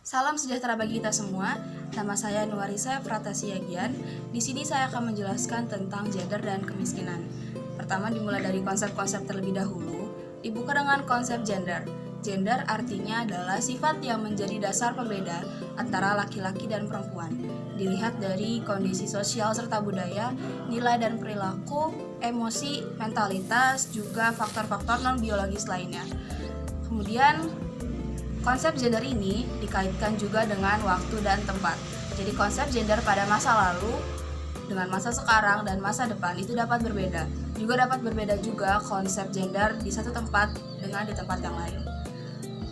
Salam sejahtera bagi kita semua. Nama saya Nuarisa Pratasiagian. Di sini saya akan menjelaskan tentang gender dan kemiskinan. Pertama dimulai dari konsep-konsep terlebih dahulu. Dibuka dengan konsep gender. Gender artinya adalah sifat yang menjadi dasar pembeda antara laki-laki dan perempuan. Dilihat dari kondisi sosial serta budaya, nilai dan perilaku, emosi, mentalitas, juga faktor-faktor non-biologis lainnya. Kemudian konsep gender ini dikaitkan juga dengan waktu dan tempat. Jadi konsep gender pada masa lalu dengan masa sekarang dan masa depan itu dapat berbeda. Juga dapat berbeda juga konsep gender di satu tempat dengan di tempat yang lain.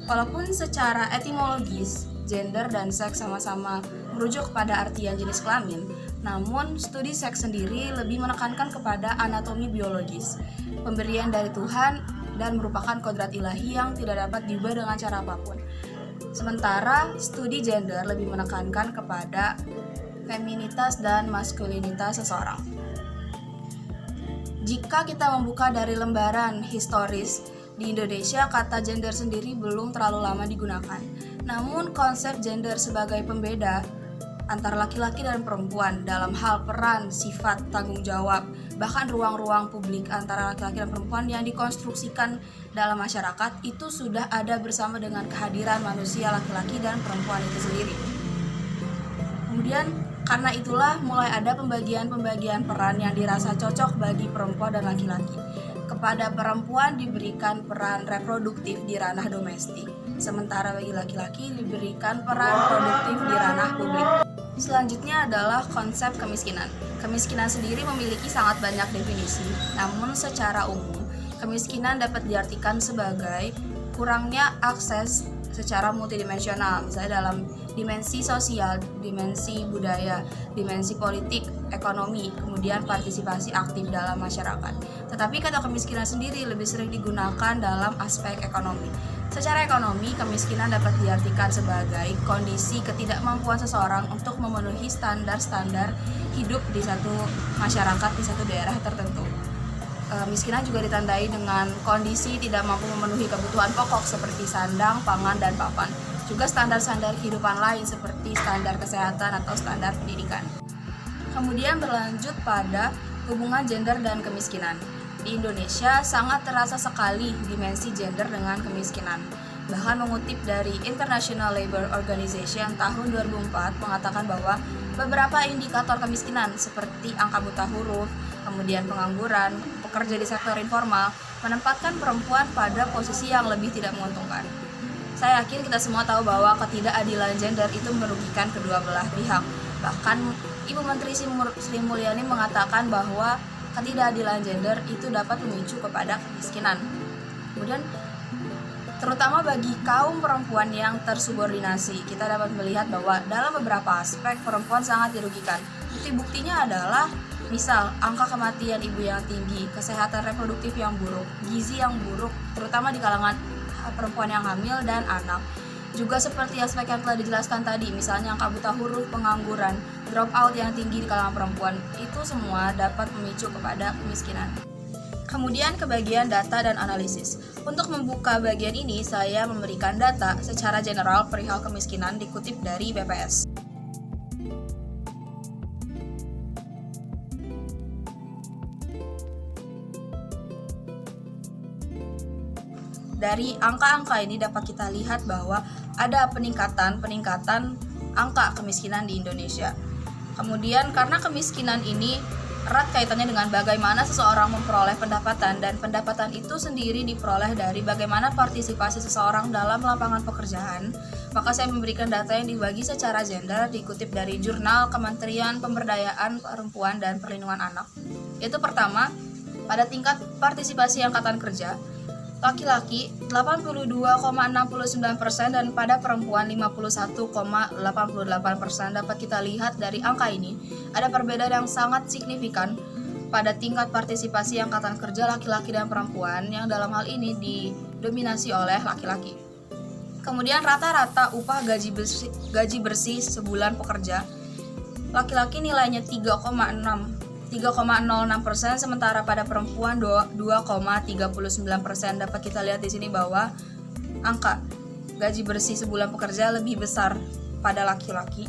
Walaupun secara etimologis gender dan seks sama-sama merujuk kepada artian jenis kelamin, namun studi seks sendiri lebih menekankan kepada anatomi biologis, pemberian dari Tuhan dan merupakan kodrat ilahi yang tidak dapat diubah dengan cara apapun. Sementara studi gender lebih menekankan kepada feminitas dan maskulinitas seseorang. Jika kita membuka dari lembaran historis di Indonesia, kata gender sendiri belum terlalu lama digunakan. Namun konsep gender sebagai pembeda antara laki-laki dan perempuan dalam hal peran, sifat, tanggung jawab, bahkan ruang-ruang publik antara laki-laki dan perempuan yang dikonstruksikan dalam masyarakat itu sudah ada bersama dengan kehadiran manusia laki-laki dan perempuan itu sendiri. Kemudian karena itulah mulai ada pembagian-pembagian peran yang dirasa cocok bagi perempuan dan laki-laki. Kepada perempuan diberikan peran reproduktif di ranah domestik, sementara bagi laki-laki diberikan peran produktif di ranah publik. Selanjutnya adalah konsep kemiskinan. Kemiskinan sendiri memiliki sangat banyak definisi, namun secara umum, kemiskinan dapat diartikan sebagai kurangnya akses secara multidimensional, misalnya dalam dimensi sosial, dimensi budaya, dimensi politik, ekonomi, kemudian partisipasi aktif dalam masyarakat. Tetapi kata kemiskinan sendiri lebih sering digunakan dalam aspek ekonomi. Secara ekonomi, kemiskinan dapat diartikan sebagai kondisi ketidakmampuan seseorang untuk memenuhi standar-standar hidup di satu masyarakat, di satu daerah tertentu. Kemiskinan juga ditandai dengan kondisi tidak mampu memenuhi kebutuhan pokok seperti sandang, pangan, dan papan. Juga standar-standar kehidupan lain seperti standar kesehatan atau standar pendidikan. Kemudian berlanjut pada hubungan gender dan kemiskinan. Di Indonesia sangat terasa sekali dimensi gender dengan kemiskinan. Bahkan mengutip dari International Labour Organization tahun 2004 mengatakan bahwa beberapa indikator kemiskinan seperti angka buta huruf, kemudian pengangguran, pekerja di sektor informal menempatkan perempuan pada posisi yang lebih tidak menguntungkan. Saya yakin kita semua tahu bahwa ketidakadilan gender itu merugikan kedua belah pihak. Bahkan Ibu Menteri Sri Mulyani mengatakan bahwa ketidakadilan gender itu dapat memicu kepada kemiskinan. Kemudian terutama bagi kaum perempuan yang tersubordinasi, kita dapat melihat bahwa dalam beberapa aspek perempuan sangat dirugikan. Bukti-buktinya adalah misal angka kematian ibu yang tinggi, kesehatan reproduktif yang buruk, gizi yang buruk, terutama di kalangan perempuan yang hamil dan anak. Juga seperti aspek yang telah dijelaskan tadi, misalnya angka buta huruf, pengangguran, drop out yang tinggi di kalangan perempuan, itu semua dapat memicu kepada kemiskinan. Kemudian ke bagian data dan analisis. Untuk membuka bagian ini, saya memberikan data secara general perihal kemiskinan dikutip dari BPS. Dari angka-angka ini dapat kita lihat bahwa ada peningkatan angka kemiskinan di Indonesia. Kemudian karena kemiskinan ini erat kaitannya dengan bagaimana seseorang memperoleh pendapatan, dan pendapatan itu sendiri diperoleh dari bagaimana partisipasi seseorang dalam lapangan pekerjaan, maka saya memberikan data yang dibagi secara gender dikutip dari Jurnal Kementerian Pemberdayaan Perempuan dan Perlindungan Anak. Yaitu pertama, pada tingkat partisipasi angkatan kerja, laki-laki 82,69% dan pada perempuan 51,88%. Dapat kita lihat dari angka ini ada perbedaan yang sangat signifikan pada tingkat partisipasi angkatan kerja laki-laki dan perempuan, yang dalam hal ini didominasi oleh laki-laki. Kemudian rata-rata upah gaji bersih sebulan pekerja, laki-laki nilainya 3,06%, sementara pada perempuan 2,39%. Dapat kita lihat di sini bahwa angka gaji bersih sebulan pekerja lebih besar pada laki-laki.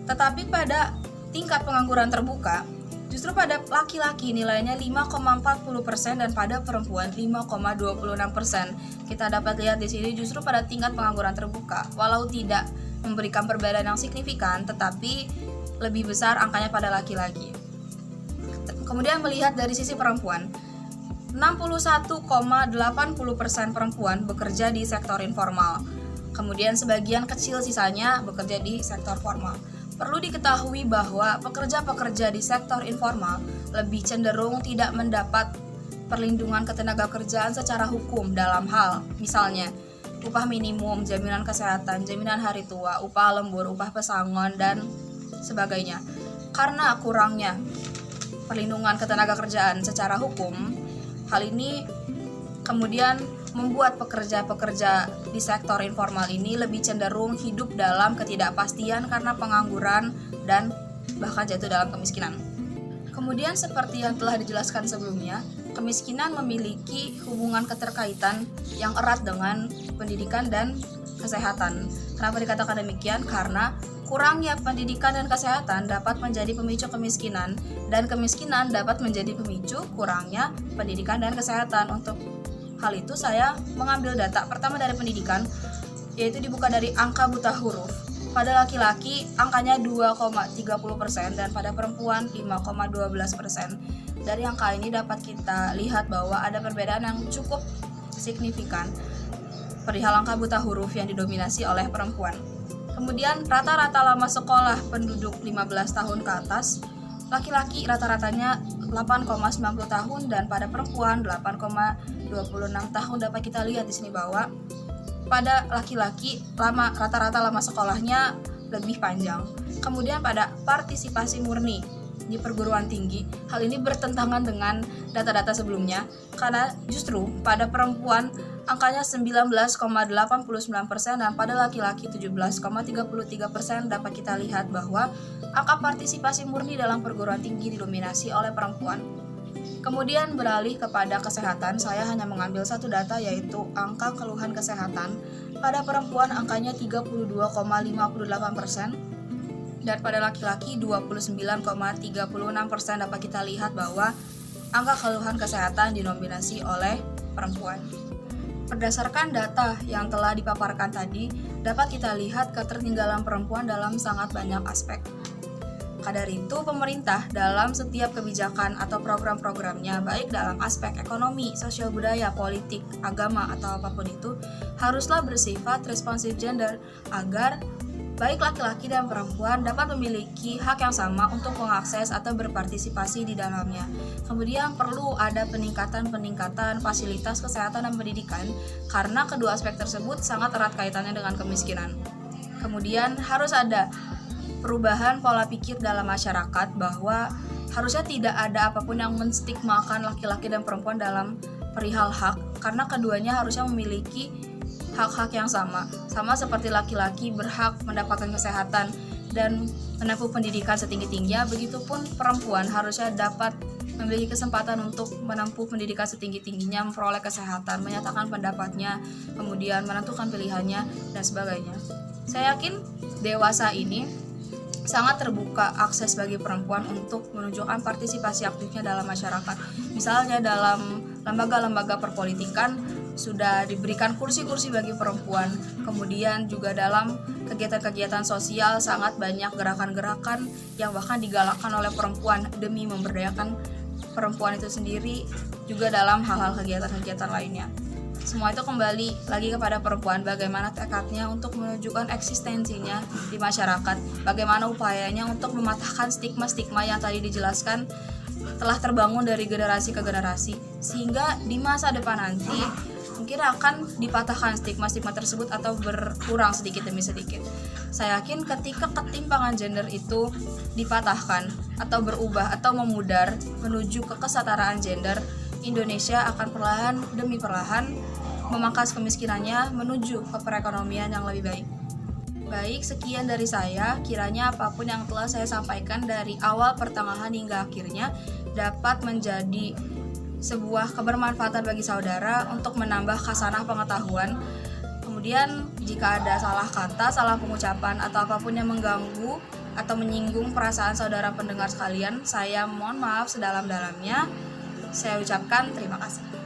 Tetapi pada tingkat pengangguran terbuka, justru pada laki-laki nilainya 5,40% dan pada perempuan 5,26%. Kita dapat lihat di sini justru pada tingkat pengangguran terbuka, walau tidak memberikan perbedaan yang signifikan, tetapi lebih besar angkanya pada laki-laki. Kemudian melihat dari sisi perempuan, 61,80% perempuan bekerja di sektor informal. Kemudian sebagian kecil sisanya bekerja di sektor formal. Perlu diketahui bahwa pekerja-pekerja di sektor informal lebih cenderung tidak mendapat perlindungan ketenagakerjaan secara hukum dalam hal misalnya upah minimum, jaminan kesehatan, jaminan hari tua, upah lembur, upah pesangon, dan sebagainya. Karena kurangnya perlindungan ketenagakerjaan secara hukum, hal ini kemudian membuat pekerja-pekerja di sektor informal ini lebih cenderung hidup dalam ketidakpastian karena pengangguran dan bahkan jatuh dalam kemiskinan. Kemudian seperti yang telah dijelaskan sebelumnya, kemiskinan memiliki hubungan keterkaitan yang erat dengan pendidikan dan kesehatan. Kenapa dikatakan demikian? Karena kurangnya pendidikan dan kesehatan dapat menjadi pemicu kemiskinan, dan kemiskinan dapat menjadi pemicu kurangnya pendidikan dan kesehatan. Untuk hal itu saya mengambil data pertama dari pendidikan, yaitu dibuka dari angka buta huruf. Pada laki-laki angkanya 2,30% dan pada perempuan 5,12%. Dari angka ini dapat kita lihat bahwa ada perbedaan yang cukup signifikan perihal angka buta huruf yang didominasi oleh perempuan. Kemudian rata-rata lama sekolah penduduk 15 tahun ke atas, laki-laki rata-ratanya 8,90 tahun dan pada perempuan 8,26 tahun. Dapat kita lihat di sini bahwa pada laki-laki rata-rata lama sekolahnya lebih panjang. Kemudian pada partisipasi murni di perguruan tinggi, hal ini bertentangan dengan data-data sebelumnya karena justru pada perempuan angkanya 19,89% dan pada laki-laki 17,33%. Dapat kita lihat bahwa angka partisipasi murni dalam perguruan tinggi didominasi oleh perempuan. Kemudian beralih kepada kesehatan, saya hanya mengambil satu data, yaitu angka keluhan kesehatan. Pada perempuan angkanya 32,58% dan pada laki-laki 29,36%. Dapat kita lihat bahwa angka keluhan kesehatan didominasi oleh perempuan. Berdasarkan data yang telah dipaparkan tadi, dapat kita lihat ketertinggalan perempuan dalam sangat banyak aspek. Maka dari itu, pemerintah dalam setiap kebijakan atau program-programnya, baik dalam aspek ekonomi, sosial budaya, politik, agama, atau apapun itu, haruslah bersifat responsif gender agar baik laki-laki dan perempuan dapat memiliki hak yang sama untuk mengakses atau berpartisipasi di dalamnya. Kemudian perlu ada peningkatan fasilitas kesehatan dan pendidikan karena kedua aspek tersebut sangat erat kaitannya dengan kemiskinan. Kemudian harus ada perubahan pola pikir dalam masyarakat bahwa harusnya tidak ada apapun yang menstigmakan laki-laki dan perempuan dalam perihal hak, karena keduanya harusnya memiliki hak-hak yang sama seperti laki-laki berhak mendapatkan kesehatan dan menempuh pendidikan setinggi-tingginya, begitupun perempuan harusnya dapat memiliki kesempatan untuk menempuh pendidikan setinggi-tingginya, memperoleh kesehatan, menyatakan pendapatnya, kemudian menentukan pilihannya, dan sebagainya. Saya yakin dewasa ini sangat terbuka akses bagi perempuan untuk menunjukkan partisipasi aktifnya dalam masyarakat. Misalnya dalam lembaga-lembaga perpolitikan sudah diberikan kursi-kursi bagi perempuan. Kemudian juga dalam kegiatan-kegiatan sosial sangat banyak gerakan-gerakan yang bahkan digalakkan oleh perempuan demi memberdayakan perempuan itu sendiri, juga dalam hal-hal kegiatan-kegiatan lainnya. Semua itu kembali lagi kepada perempuan, bagaimana tekadnya untuk menunjukkan eksistensinya di masyarakat, bagaimana upayanya untuk mematahkan stigma-stigma yang tadi dijelaskan telah terbangun dari generasi ke generasi, sehingga di masa depan nanti mungkin akan dipatahkan stigma-stigma tersebut atau berkurang sedikit demi sedikit. Saya yakin ketika ketimpangan gender itu dipatahkan atau berubah atau memudar menuju ke kesetaraan gender, Indonesia akan perlahan demi perlahan memangkas kemiskinannya menuju ke perekonomian yang lebih baik. Baik, sekian dari saya. Kiranya apapun yang telah saya sampaikan dari awal, pertengahan hingga akhirnya dapat menjadi sebuah kebermanfaatan bagi saudara untuk menambah khasanah pengetahuan. Kemudian jika ada salah kata, salah pengucapan, atau apapun yang mengganggu atau menyinggung perasaan saudara pendengar sekalian, saya mohon maaf sedalam-dalamnya. Saya ucapkan terima kasih.